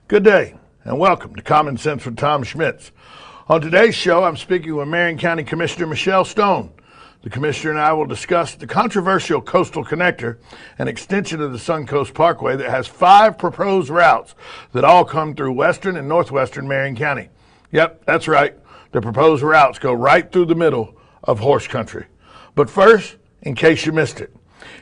Good day, and welcome to Common Sense with Tom Schmitz. On today's show, I'm speaking with Marion County Commissioner Michelle Stone. The Commissioner and I will discuss the controversial coastal connector, an extension of the Suncoast Parkway that has 5 proposed routes that all come through western and northwestern Marion County. Yep, that's right. The proposed routes go right through the middle of horse country. But first, in case you missed it.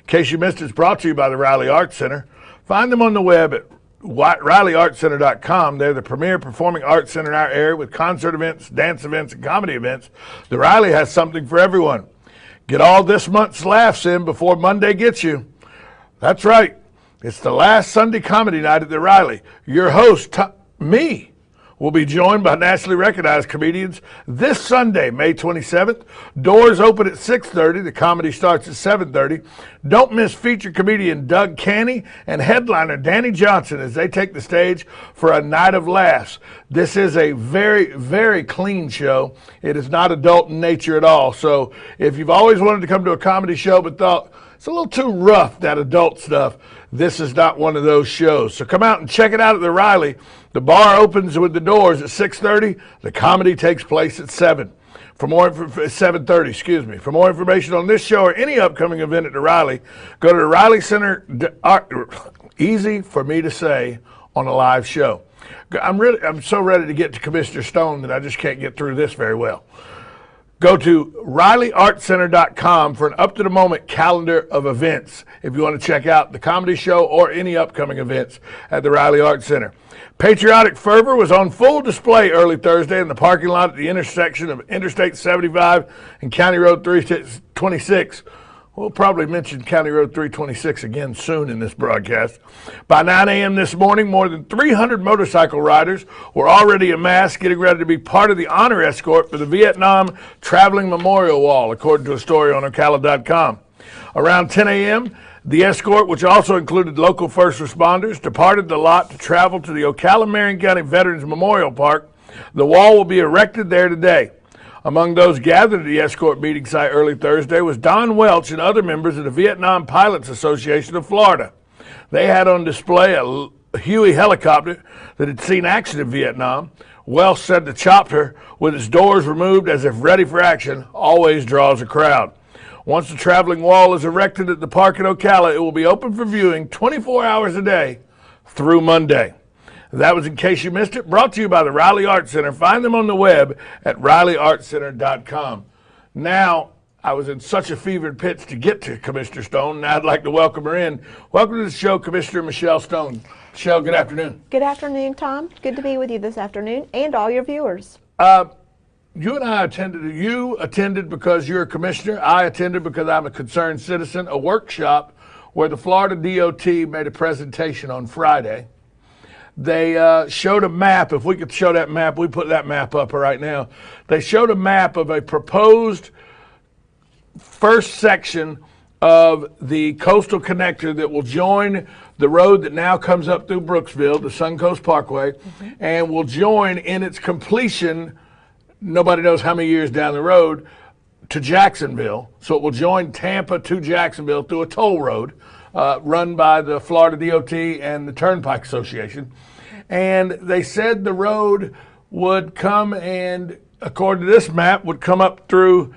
It's brought to you by the Riley Arts Center. Find them on the web at RileyArtsCenter.com. They're the premier performing arts center in our area with concert events, dance events, and comedy events. The Riley has something for everyone. Get all this month's laughs in before Monday gets you. That's right. It's the last Sunday comedy night at the Riley. Your host, me, will be joined by nationally recognized comedians this Sunday, May 27th. Doors open at 6:30. The comedy starts at 7:30. Don't miss featured comedian Doug Canny and headliner Danny Johnson as they take the stage for a night of laughs. This is a very, very clean show. It is not adult in nature at all. So if you've always wanted to come to a comedy show but thought it's a little too rough, that adult stuff, this is not one of those shows. So come out and check it out at the Riley. The bar opens with the doors at 6:30. The comedy takes place at 7. For more 7:30, excuse me. For more information on this show or any upcoming event at the Riley, go to the Riley Center. Easy for me to say on a live show. I'm so ready to get to Commissioner Stone that I just can't get through this very well. Go to RileyArtsCenter.com for an up-to-the-moment calendar of events if you want to check out the comedy show or any upcoming events at the Riley Arts Center. Patriotic fervor was on full display early Thursday in the parking lot at the intersection of Interstate 75 and County Road 326. We'll probably mention County Road 326 again soon in this broadcast. By 9 a.m. this morning, more than 300 motorcycle riders were already amassed, getting ready to be part of the honor escort for the Vietnam Traveling Memorial Wall, according to a story on Ocala.com. Around 10 a.m., the escort, which also included local first responders, departed the lot to travel to the Ocala-Marion County Veterans Memorial Park. The wall will be erected there today. Among those gathered at the escort meeting site early Thursday was Don Welch and other members of the Vietnam Pilots Association of Florida. They had on display a Huey helicopter that had seen action in Vietnam. Welch said the chopper, with its doors removed as if ready for action, always draws a crowd. Once the traveling wall is erected at the park in Ocala, it will be open for viewing 24 hours a day through Monday. That was In Case You Missed It, brought to you by the Riley Arts Center. Find them on the web at RileyArtsCenter.com. Now, I was in such a fevered pitch to get to Commissioner Stone, and I'd like to welcome her in. Welcome to the show, Commissioner Michelle Stone. Michelle, good afternoon. Good afternoon, Tom. Good to be with you this afternoon and all your viewers. You and I attended, you attended because you're a commissioner. I attended because I'm a concerned citizen, a workshop where the Florida DOT made a presentation on Friday. They showed a map. If we could show that map, we put that map up right now. They showed a map of a proposed first section of the coastal connector that will join the road that now comes up through Brooksville, the Suncoast Parkway, and will join in its completion, nobody knows how many years down the road, to Jacksonville. So it will join Tampa to Jacksonville through a toll road run by the Florida DOT and the Turnpike Association. And they said the road would come and, according to this map, would come up through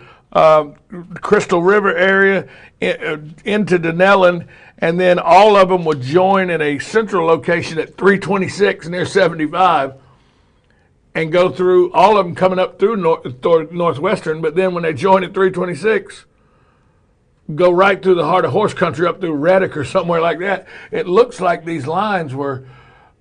Crystal River area into Denellen, and then all of them would join in a central location at 326 near 75 and go through, all of them coming up through Northwestern, but then when they join at 326, go right through the heart of horse country up through Reddick or somewhere like that. It looks like these lines were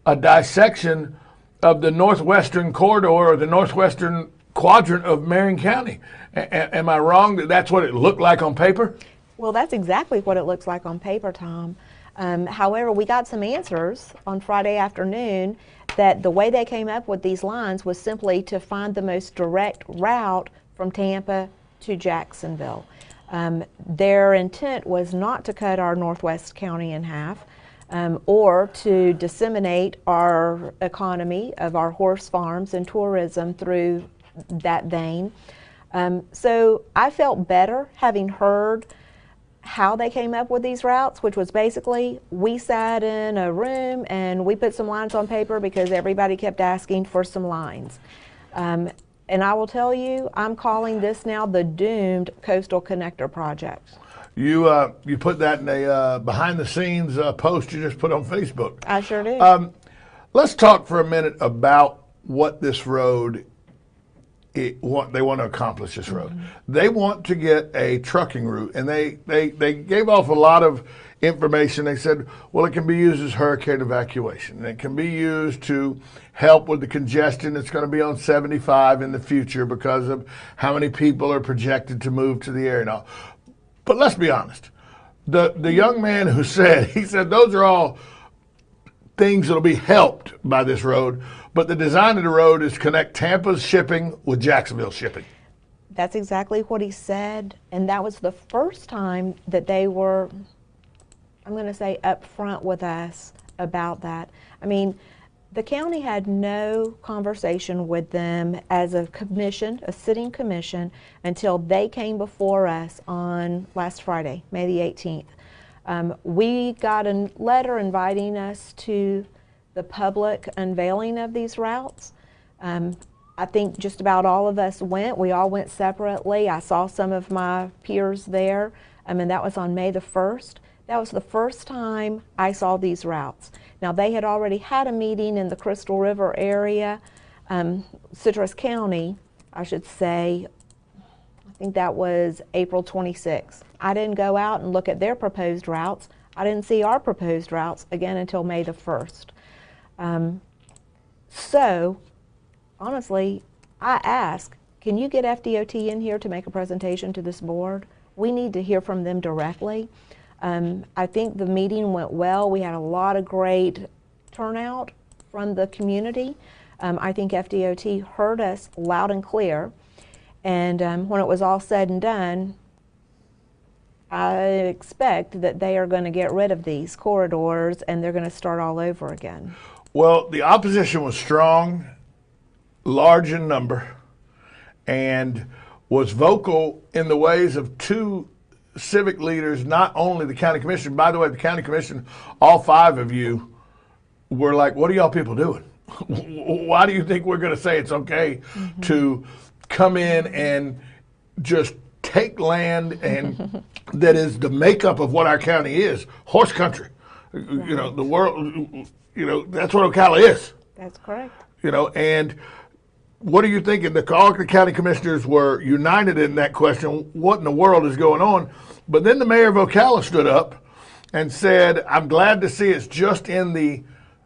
a dissection of the northwestern corridor or the northwestern quadrant of Marion County. Am I wrong that that's what it looked like on paper? Well, that's exactly what it looks like on paper, Tom. However, we got some answers on Friday afternoon that the way they came up with these lines was simply to find the most direct route from Tampa to Jacksonville. Their intent was not to cut our Northwest County in half or to disseminate our economy of our horse farms and tourism through that vein. So I felt better having heard how they came up with these routes, which was basically we sat in a room and we put some lines on paper because everybody kept asking for some lines. And I will tell you, I'm calling this now the doomed Coastal Connector Project. You put that in a behind the scenes post you just put on Facebook. I sure did. Let's talk for a minute about what this road, what they want to accomplish this road. Mm-hmm. They want to get a trucking route, and they gave off a lot of information. They said, well, it can be used as hurricane evacuation. It can be used to help with the congestion that's going to be on 75 in the future because of how many people are projected to move to the area now. But let's be honest. The young man who said, he said those are all things that will be helped by this road, but the design of the road is to connect Tampa's shipping with Jacksonville's shipping. That's exactly what he said, and that was the first time that they were, I'm going to say, upfront with us about that. I mean, the county had no conversation with them as a commission, a sitting commission, until they came before us on last Friday, May the 18th. We got a letter inviting us to the public unveiling of these routes. I think just about all of us went. We all went separately. I saw some of my peers there, and that was on May the 1st. That was the first time I saw these routes. Now, they had already had a meeting in the Crystal River area, Citrus County, I should say. I think that was April 26th. I didn't go out and look at their proposed routes. I didn't see our proposed routes again until May the 1st. So, honestly, I ask, can you get FDOT in here to make a presentation to this board? We need to hear from them directly. I think the meeting went well. We had a lot of great turnout from the community. I think FDOT heard us loud and clear. And when it was all said and done, I expect that they are going to get rid of these corridors and they're going to start all over again. Well, the opposition was strong, large in number, and was vocal in the ways of two civic leaders, not only the county commission. By the way, the county commission, all five of you were like, what are y'all people doing? Why do you think we're going to say it's okay to come in and just take land and that is the makeup of what our county is, horse country. Right. You know, the world, you know, that's what Ocala is. That's correct. You know, and what are you thinking? All the county commissioners were united in that question. What in the world is going on? But then the mayor of Ocala stood up and said, I'm glad to see it's just in the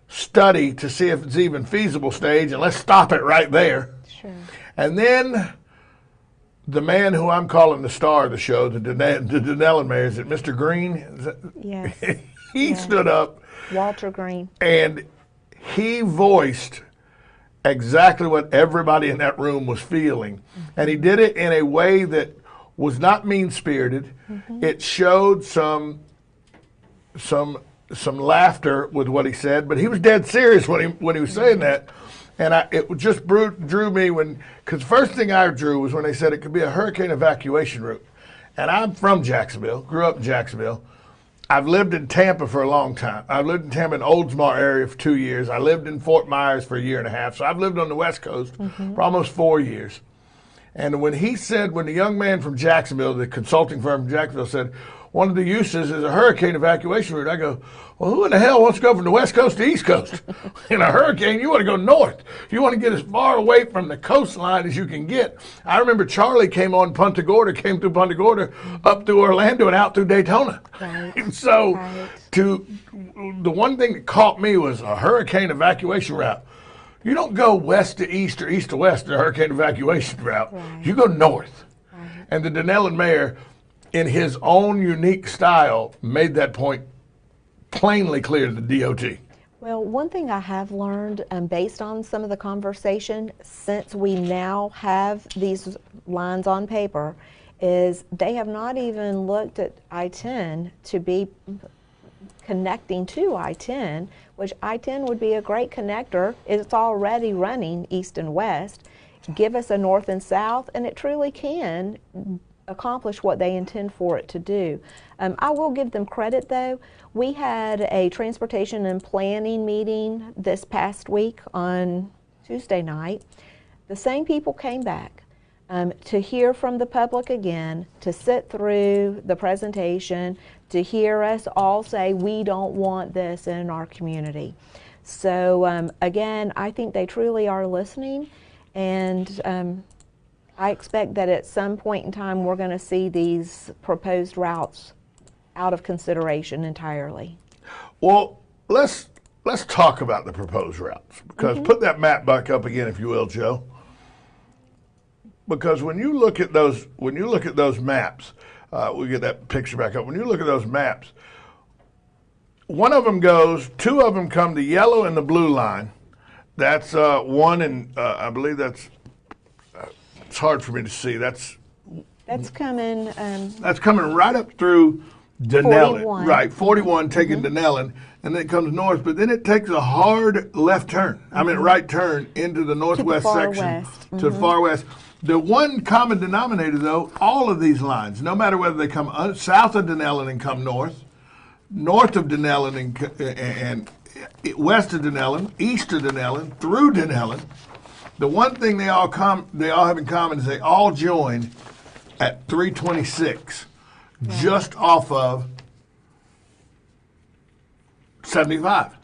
study to see if it's even feasible stage, and let's stop it right there. Sure. And then the man who I'm calling the star of the show, the Denellen mayor, is it Mr. Green? Yes. He stood up. Walter Green. And he voiced exactly what everybody in that room was feeling. And he did it in a way that was not mean-spirited. It showed some laughter with what he said, but he was dead serious when he was saying that. And it just drew me because the first thing I drew was when they said it could be a hurricane evacuation route. And I'm from Jacksonville, grew up in Jacksonville. I've lived in Tampa for a long time. I've lived in Tampa in the Oldsmar area for 2 years. I lived in Fort Myers for a year and a half. So I've lived on the West Coast for almost 4 years. And when the young man from Jacksonville, the consulting firm from Jacksonville said, one of the uses is a hurricane evacuation route, I go, well, who in the hell wants to go from the West Coast to East Coast? In a hurricane, you want to go north. You want to get as far away from the coastline as you can get. I remember Charlie came through Punta Gorda, up through Orlando and out through Daytona. Right. And so the one thing that caught me was a hurricane evacuation route. You don't go west to east or east to west in a hurricane evacuation route. Right. You go north. Right. And the Denellen mayor, in his own unique style, made that point plainly clear to the DOT. Well, one thing I have learned based on some of the conversation, since we now have these lines on paper, is they have not even looked at I-10 to be connecting to I-10, which I-10 would be a great connector. It's already running east and west. Give us a north and south, and it truly can accomplish what they intend for it to do. I will give them credit though. We had a transportation and planning meeting this past week on Tuesday night. The same people came back to hear from the public again, to sit through the presentation, to hear us all say we don't want this in our community. So again, I think they truly are listening, and I expect that at some point in time we're going to see these proposed routes out of consideration entirely. Well, let's talk about the proposed routes, because put that map back up again, if you will, Joe. Because when you look at those maps, we get that picture back up. When you look at those maps, one of them goes, two of them come the yellow and the blue line. That's one, and I believe that's. It's hard for me to see. That's coming. That's coming right up through Denellen, 41. right? 41 taking Denellen, and then it comes north. But then it takes a hard left turn. I mean, right turn into the northwest section to the far west. The one common denominator, though, all of these lines, no matter whether they come south of Denellen and come north of Denellen and west of Denellen, east of Denellen, through Denellen. The one thing they all have in common is they all join at 326, just off of 75.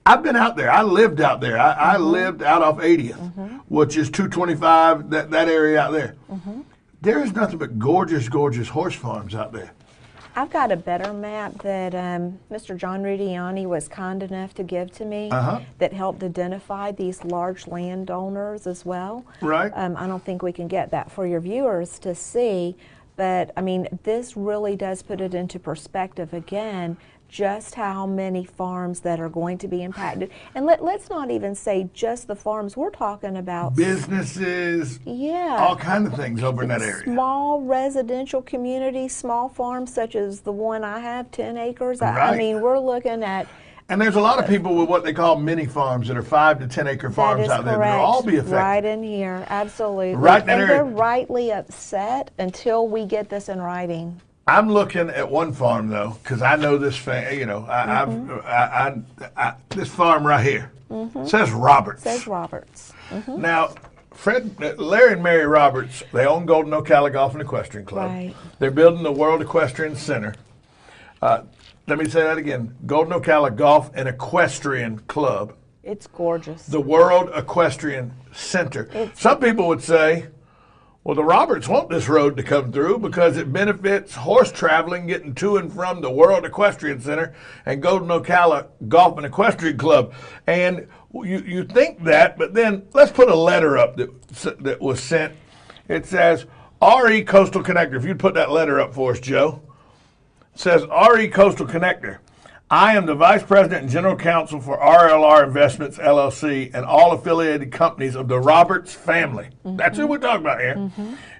I've been out there. I lived out there. I lived out off 80th, which is 225, that area out there. There is nothing but gorgeous, gorgeous horse farms out there. I've got a better map that Mr. John Rudiani was kind enough to give to me that helped identify these large landowners as well. Right. I don't think we can get that for your viewers to see, but I mean, this really does put it into perspective again, just how many farms that are going to be impacted. And let's not even say just the farms. We're talking about businesses, all kinds of things over in that area. Small residential communities, small farms such as the one I have, 10 acres. Right. I mean, we're looking at... And there's a lot of people with what they call mini farms that are 5 to 10 acre farms out there that will all be affected. Right in here, absolutely. Right in that area. They're rightly upset until we get this in writing. I'm looking at one farm though, because I know this this farm right here says Roberts. Says Roberts. Now, Larry and Mary Roberts, they own Golden Ocala Golf and Equestrian Club. Right. They're building the World Equestrian Center. Let me say that again: Golden Ocala Golf and Equestrian Club. It's gorgeous. The World Equestrian Center. Some people would say, well, the Roberts want this road to come through because it benefits horse traveling getting to and from the World Equestrian Center and Golden Ocala Golf and Equestrian Club. And you think that, but then let's put a letter up that was sent. It says, RE Coastal Connector. If you'd put that letter up for us, Joe. It says, RE Coastal Connector. I am the Vice President and General Counsel for RLR Investments, LLC, and all affiliated companies of the Roberts family. That's who we're talking about here.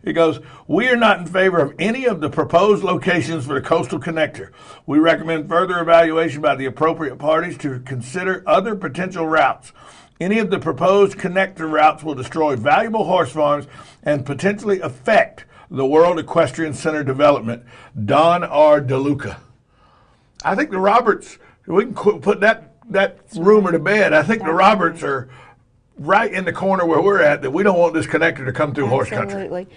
It goes, we are not in favor of any of the proposed locations for the Coastal Connector. We recommend further evaluation by the appropriate parties to consider other potential routes. Any of the proposed connector routes will destroy valuable horse farms and potentially affect the World Equestrian Center development. Don R. DeLuca. I think the Roberts, we can put that rumor to bed. I think the Roberts are right in the corner where we're at, that we don't want this connector to come through horse country. Absolutely.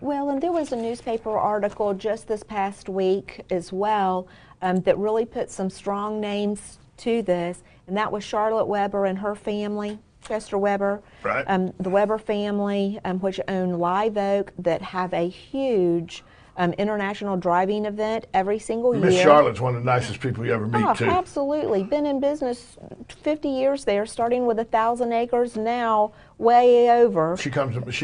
Well, and there was a newspaper article just this past week as well that really put some strong names to this, and that was Charlotte Weber and her family, Chester Weber, right. The Weber family, which own Live Oak, that have a huge international driving event every single year. Miss Charlotte's one of the nicest people you ever meet, too. Absolutely. Been in business 50 years there, starting with 1,000 acres, now way over. She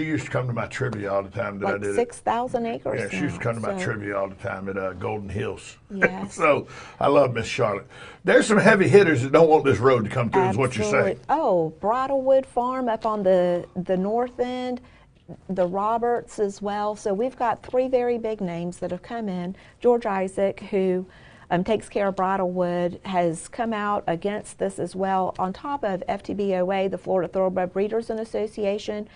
used to come to my trivia all the time I did 6,000 acres. Yeah, she used to come to my trivia all the time at Golden Hills. Yes. So I love Miss Charlotte. There's some heavy hitters that don't want this road to come through, is what you're saying. Oh, Bridlewood Farm up on the north end. The Roberts as well. So we've got 3 very big names that have come in. George Isaac, who Takes Care of Bridlewood has come out against this as well, on top of FTBOA, the Florida Thoroughbred Breeders Association.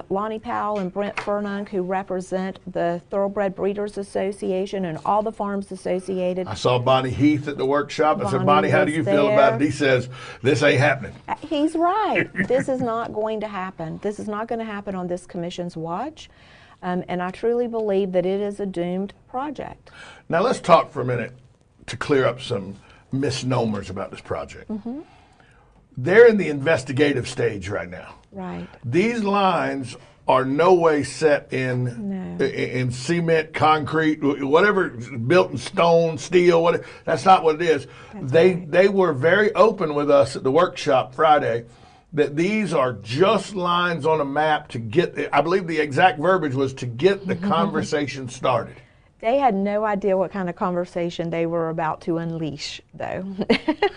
Lonnie Powell and Brent Furnunk, who represent the Thoroughbred Breeders Association and all the farms associated. I saw Bonnie Heath at the workshop. I said, Bonnie Bonnie, how do you feel about it? He says, this ain't happening. He's right. This is not going to happen. This is not going to happen on this commission's watch. And I truly believe that it is a doomed project. Now let's talk for a minute to clear up some misnomers about this project. They're in the investigative stage right now. Right. These lines are no way set in cement, concrete, whatever, built in stone, steel, whatever. That's not what it is. They were very open with us at the workshop Friday that these are just lines on a map to get, I believe the exact verbiage was to get the conversation started. They had no idea what kind of conversation they were about to unleash, though.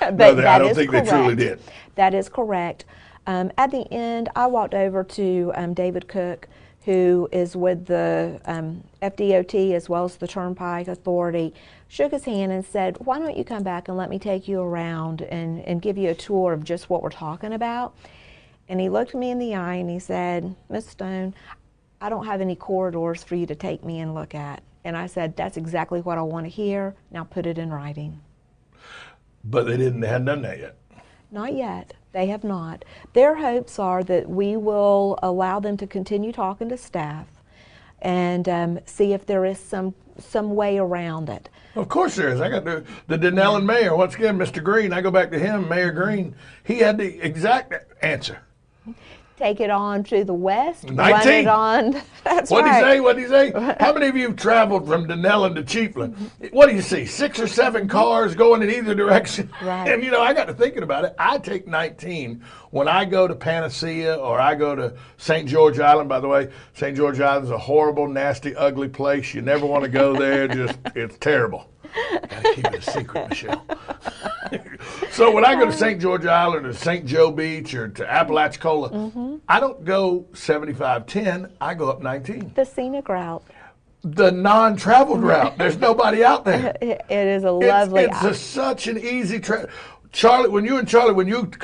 But I don't think they truly did. That is correct. At the end, I walked over to David Cook, who is with the FDOT as well as the Turnpike Authority, shook his hand and said, why don't you come back and let me take you around and give you a tour of just what we're talking about? And he looked me in the eye and he said, Ms. Stone, I don't have any corridors for you to take me and look at. And I said, that's exactly what I want to hear. Now put it in writing. But they hadn't done that yet. Not yet. They have not. Their hopes are that we will allow them to continue talking to staff and see if there is some way around it. Of course there is. I got the Denellen mayor, once again, Mr. Green, I go back to him, Mayor Green. He had the exact answer. Take it on to the west, 19. run it on. That's What'd right. he say? What'd he say? How many of you have traveled from Denellen to Chiefland? What do you see? 6 or 7 cars going in either direction? Right. And I got to thinking about it. I take 19 when I go to Panacea or I go to St. George Island. By the way, St. George Island is a horrible, nasty, ugly place. You never want to go there. It's terrible. Gotta keep it a secret, Michelle. So when I go to St. George Island or St. Joe Beach or to Apalachicola, I don't go 75-10, I go up 19. The scenic route. The non-traveled route. There's nobody out there. It is a lovely. It's such an easy trip. Charlie, when you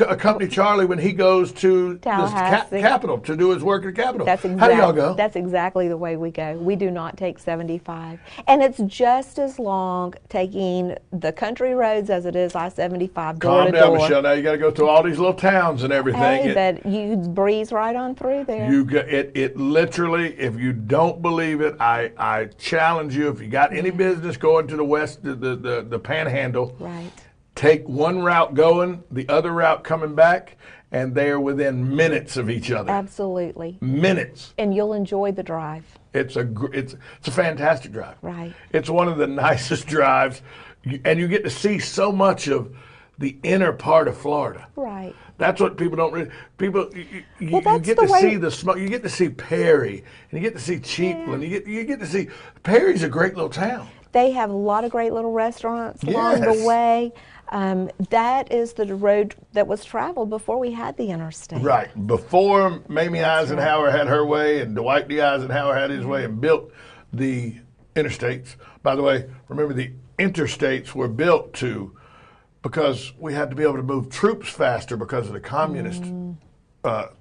accompany Charlie when he goes to the Capitol to do his work at the Capitol, how do y'all go? That's exactly the way we go. We do not take 75. And it's just as long taking the country roads as it is I-75 door to door. Calm down, Michelle. Now you got to go through all these little towns and everything. Hey, but you breeze right on through there. It literally, if you don't believe it, I challenge you, if you got any business going to the west, the Panhandle, right. Take one route going, the other route coming back, and they are within minutes of each other. Absolutely. Minutes. And you'll enjoy the drive. It's a fantastic drive. Right. It's one of the nicest drives, and you get to see so much of the inner part of Florida. Right. That's what people don't really. You get to see the smoke. You get to see Perry, and you get to see Chiefland. Yeah. You get to see Perry's a great little town. They have a lot of great little restaurants along the way. That is the road that was traveled before we had the interstate. Right. Before Mamie Eisenhower had her way and Dwight D. Eisenhower had his way and built the interstates. By the way, remember the interstates were built because we had to be able to move troops faster because of the communist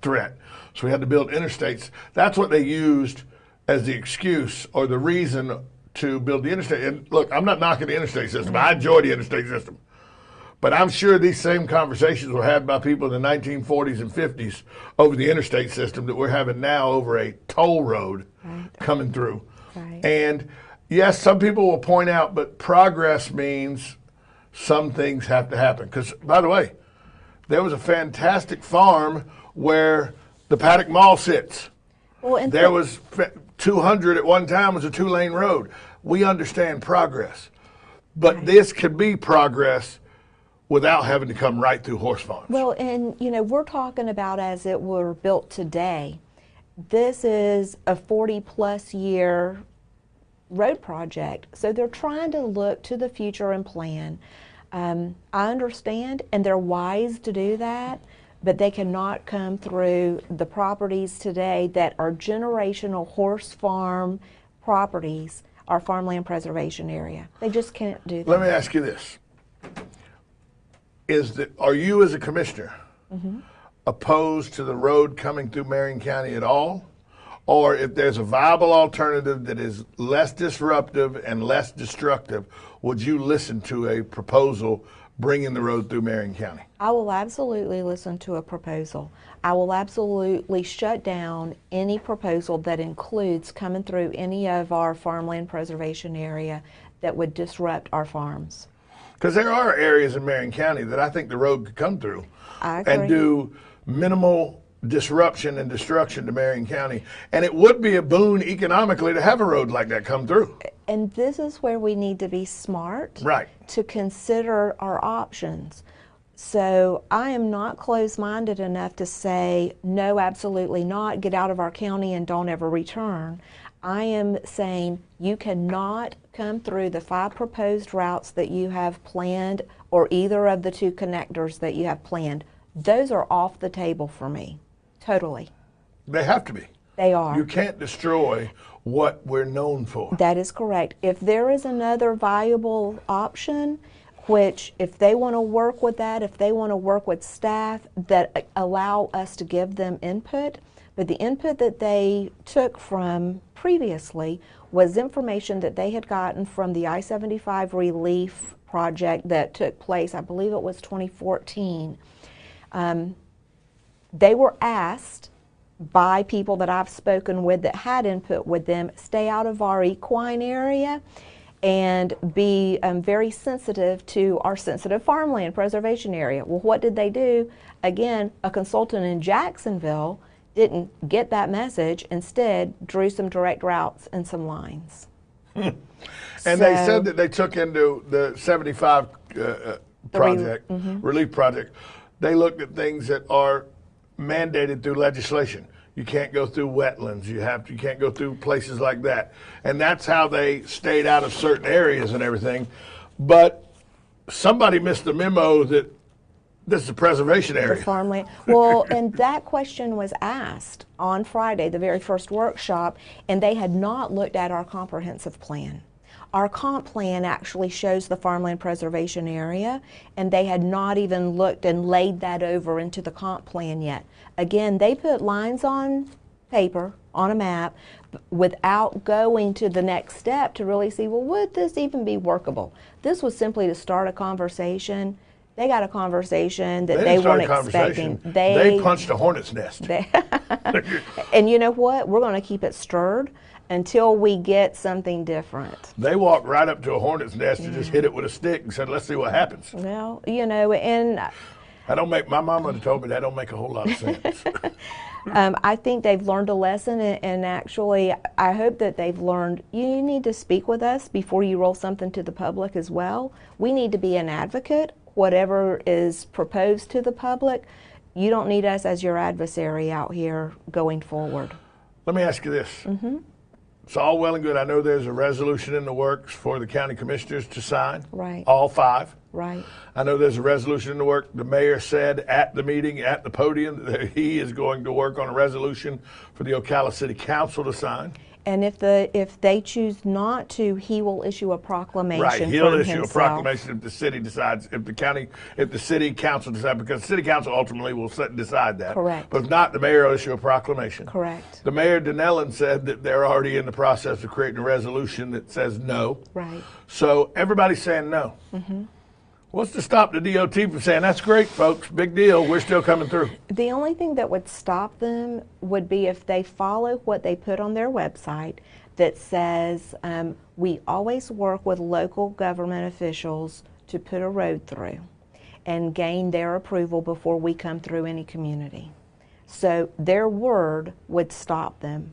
threat. So we had to build interstates. That's what they used as the excuse or the reason to build the interstate. And look, I'm not knocking the interstate system. I enjoy the interstate system. But I'm sure these same conversations were had by people in the 1940s and 50s over the interstate system that we're having now over a toll road coming through. Right. And yes, some people will point out, but progress means some things have to happen. Because, by the way, there was a fantastic farm where the Paddock Mall sits. Well, there was 200 at one time was a 2-lane road. We understand progress. But this could be progress without having to come right through horse farms. Well, and we're talking about as it were built today. This is a 40-plus year road project. So they're trying to look to the future and plan. I understand, and they're wise to do that, but they cannot come through the properties today that are generational horse farm properties our farmland preservation area. They just can't do that. Let me ask you this. Are you as a commissioner opposed to the road coming through Marion County at all? Or if there's a viable alternative that is less disruptive and less destructive, would you listen to a proposal bringing the road through Marion County? I will absolutely listen to a proposal. I will absolutely shut down any proposal that includes coming through any of our farmland preservation area that would disrupt our farms. Because there are areas in Marion County that I think the road could come through I agree. and do minimal disruption and destruction to Marion County. And it would be a boon economically to have a road like that come through. And this is where we need to be smart Right. to consider our options. So I am not closed-minded enough to say, no, absolutely not, get out of our county and don't ever return. I am saying you cannot come through the 5 proposed routes that you have planned or either of the 2 connectors that you have planned. Those are off the table for me, totally. They have to be. They are. You can't destroy what we're known for. That is correct. If there is another viable option, which if they want to work with that, if they want to work with staff that allow us to give them input, but the input that they took from previously was information that they had gotten from the I-75 relief project that took place, I believe it was 2014. They were asked by people that I've spoken with that had input with them, stay out of our equine area and be very sensitive to our sensitive farmland preservation area. Well, what did they do? Again, a consultant in Jacksonville didn't get that message, instead drew some direct routes and some lines. And they said that they took into the 75 project, relief project, they looked at things that are mandated through legislation. You can't go through wetlands. You can't go through places like that. And that's how they stayed out of certain areas and everything. But somebody missed the memo that this is a preservation area. The farmland. Well, and that question was asked on Friday, the very first workshop, and they had not looked at our comprehensive plan. Our comp plan actually shows the farmland preservation area, and they had not even looked and laid that over into the comp plan yet. Again, they put lines on paper, on a map, without going to the next step to really see, well, would this even be workable? This was simply to start a conversation. They got a conversation that they weren't expecting. They punched a hornet's nest. And you know what? We're going to keep it stirred until we get something different. They walked right up to a hornet's nest and just hit it with a stick and said, let's see what happens. Well, you know, and my mom would have told me that don't make a whole lot of sense. I think they've learned a lesson, and actually I hope that they've learned you need to speak with us before you roll something to the public as well. We need to be an advocate. Whatever is proposed to the public, you don't need us as your adversary out here going forward. Let me ask you this. It's all well and good. I know there's a resolution in the works for the county commissioners to sign. Right. All 5. Right. I know there's a resolution in the work. The mayor said at the meeting, at the podium, that he is going to work on a resolution for the Ocala City Council to sign. And if they choose not to, he will issue a proclamation. Right, he'll from issue himself. a proclamation if the city decides, if the city council decides, because the city council ultimately will decide that. Correct. But if not, the mayor will issue a proclamation. Correct. The mayor, Donnellan, said that they're already in the process of creating a resolution that says no. Right. So everybody's saying no. What's to stop the DOT from saying, that's great, folks, big deal, we're still coming through? The only thing that would stop them would be if they follow what they put on their website that says, we always work with local government officials to put a road through and gain their approval before we come through any community. So their word would stop them.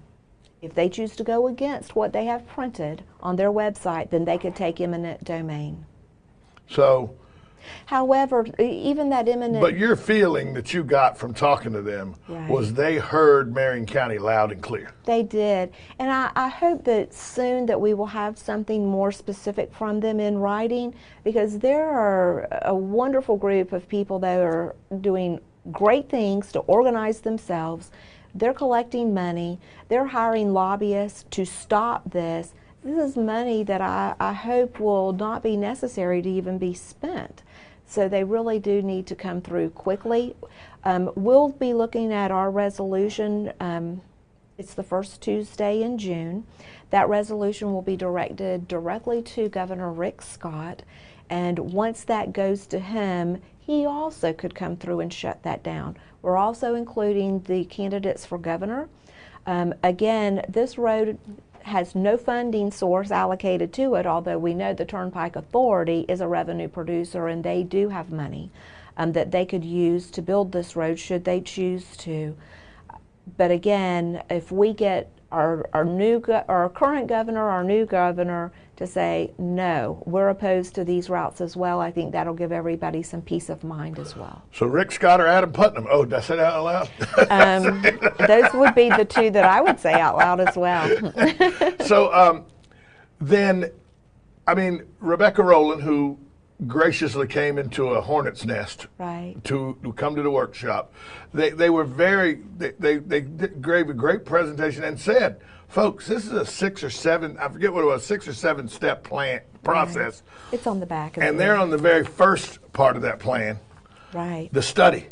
If they choose to go against what they have printed on their website, then they could take eminent domain. So, however, even that eminent... But your feeling that you got from talking to them was they heard Marion County loud and clear. They did. And I hope that soon that we will have something more specific from them in writing, because there are a wonderful group of people that are doing great things to organize themselves. They're collecting money. They're hiring lobbyists to stop this. this is money that I hope will not be necessary to even be spent. So they really do need to come through quickly. We'll be looking at our resolution. It's the first Tuesday in June. That resolution will be directed directly to Governor Rick Scott. And once that goes to him, he also could come through and shut that down. We're also including the candidates for governor. Again, this road has no funding source allocated to it, although we know the Turnpike Authority is a revenue producer and they do have money that they could use to build this road should they choose to. But again, if we get our current governor, our new governor to say, no, we're opposed to these routes as well, I think that'll give everybody some peace of mind as well. So Rick Scott or Adam Putnam? Oh, did I say that out loud? Those would be the two that I would say out loud as well. So then, I mean, Rebecca Rowland, who graciously came into a hornet's nest right. to come to the workshop, they gave a great presentation and said, folks, this is a 6 or 7, I forget what it was, 6 or 7 step plan process. Right. It's on the back of it. And they're on the very first part of that plan. Right. The study.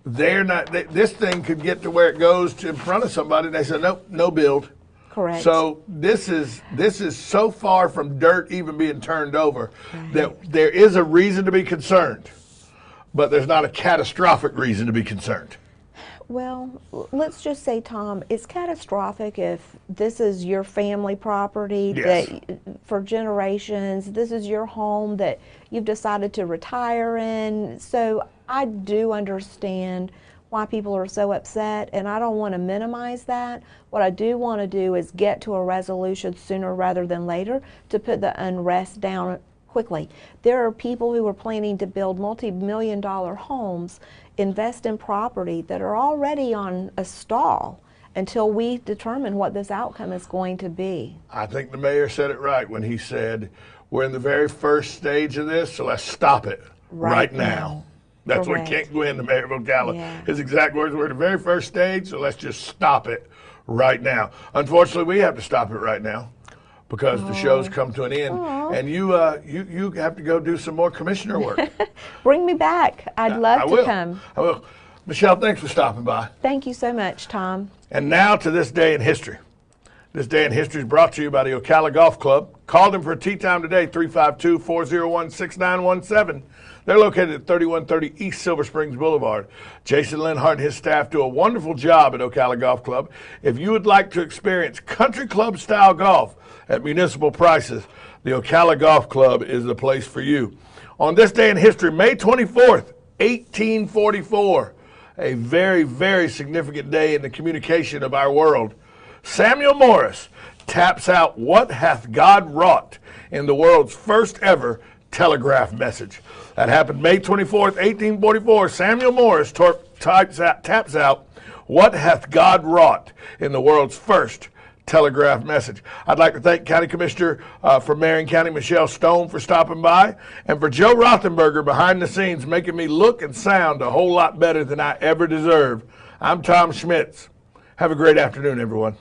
They're not, this thing could get to where it goes to in front of somebody. They said, nope, no build. Correct. So this is so far from dirt even being turned over that there is a reason to be concerned, but there's not a catastrophic reason to be concerned. Well, let's just say, Tom, it's catastrophic if this is your family property that for generations, this is your home that you've decided to retire in. So I do understand why people are so upset, and I don't want to minimize that. What I do want to do is get to a resolution sooner rather than later to put the unrest down quickly. There are people who are planning to build multi-million-dollar homes, invest in property that are already on a stall until we determine what this outcome is going to be. I think the mayor said it right when he said, we're in the very first stage of this, so let's stop it right now. That's what Kent Gwynn, the mayor of Ocala, his exact words were, the very first stage, so let's just stop it right now. Unfortunately, we have to stop it right now because the show's come to an end, and you have to go do some more commissioner work. Bring me back. I'd love to come. I will. Michelle, thanks for stopping by. Thank you so much, Tom. And now to this day in history. This day in history is brought to you by the Ocala Golf Club. Call them for a tee time today, 352-401-6917. They're located at 3130 East Silver Springs Boulevard. Jason Linhart and his staff do a wonderful job at Ocala Golf Club. If you would like to experience country club style golf at municipal prices, the Ocala Golf Club is the place for you. On this day in history, May 24th, 1844, a very, very significant day in the communication of our world, Samuel Morse taps out "What hath God wrought" in the world's first ever telegraph message. That happened May 24th, 1844. Samuel Morse taps out "What hath God wrought" in the world's first telegraph message. I'd like to thank County Commissioner for Marion County, Michelle Stone, for stopping by, and for Joe Rothenberger behind the scenes making me look and sound a whole lot better than I ever deserved. I'm Tom Schmitz. Have a great afternoon, everyone.